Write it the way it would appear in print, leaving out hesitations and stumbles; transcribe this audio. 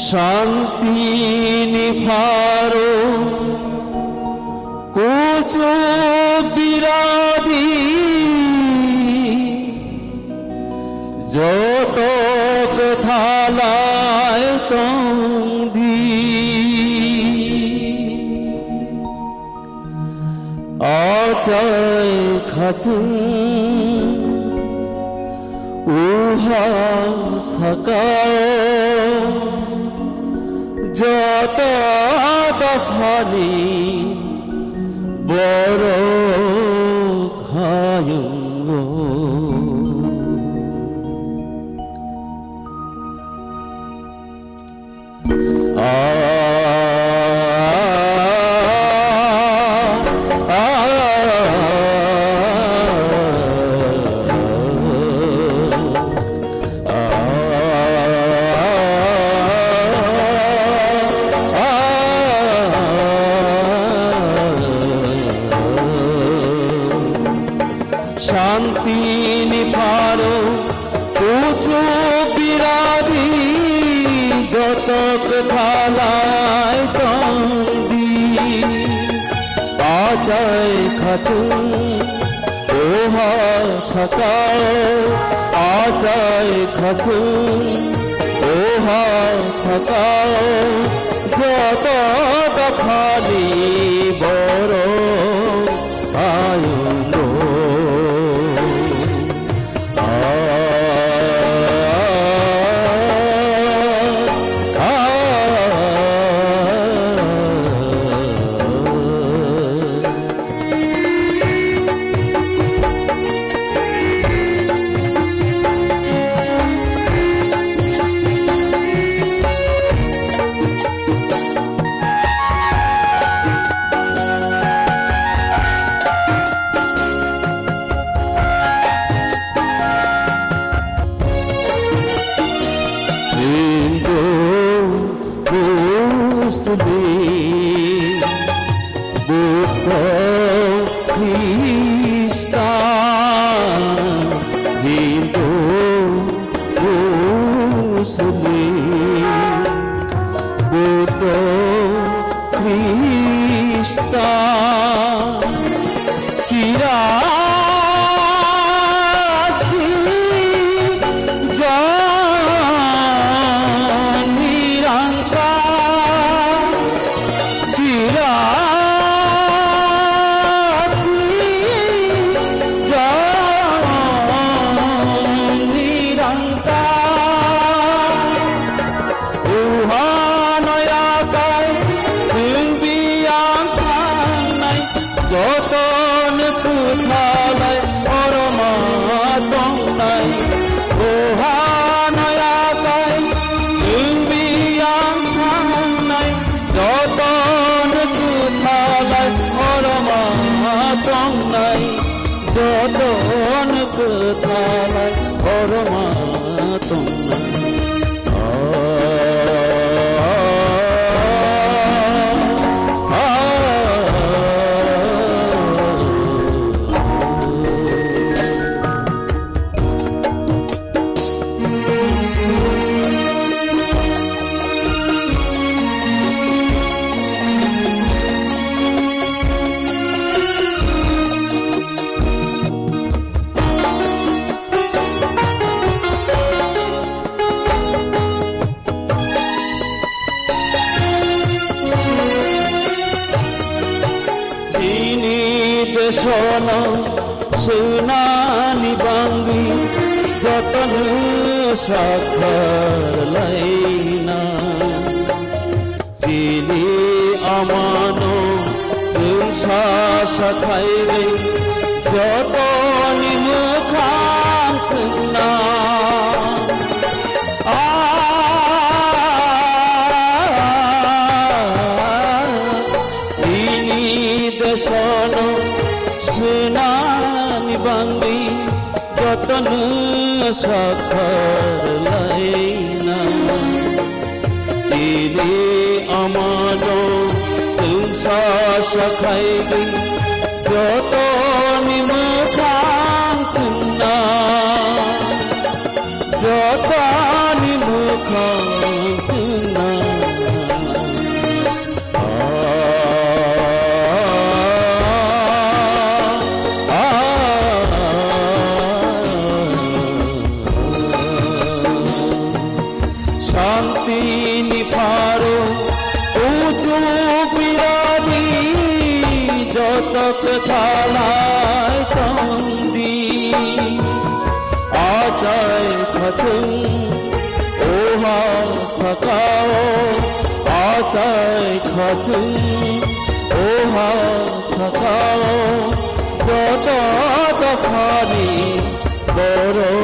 शांति निफारो कोचो बिरादी जोतक थालाय तंदी आचाय खाचुं उहा सकाओ যত দফানি বড় ঘায়ুঙ্গ शांति निफारो पूछो बिरादी जतक थालाय तंदी आचाय खाचुं ओहा सकाओ आचाय खाचुं ओहा सकाओ जत दफानी बड़ आयुंगो बुद्ध ख्रिस्टान हिंदू मुस्लिम बुद्ध ख्रिस्टान किरा যতন কুথালায় পরমাত্ম নাই ওহানয়াকায় ইম্বিয়াং নাই যতন কুথালায় পরমাত্ম নাই যতন কুথালায় পরমাত্ম নাই শোনো সুনানি বাঙ্গি যতন সাক্ষর লাইনা সিনি আমানো সুংসা সাখাইবে যতনি মুখাং সুনা সিনি দেশনো সুনানি বাঙ্গি যতন সাক্ষর লাইনা চিরে আমানো সিংসা সখাই গই যত নিমুখাং সিন্না যত নিমুখাং সিন্না শান্তি নিপারো উঁচু বিরাদি যতক থালায় তন্দি আচায় খচুং ওহা সকাও আচায় খচুং ওহা সকাও যত দফানি বড়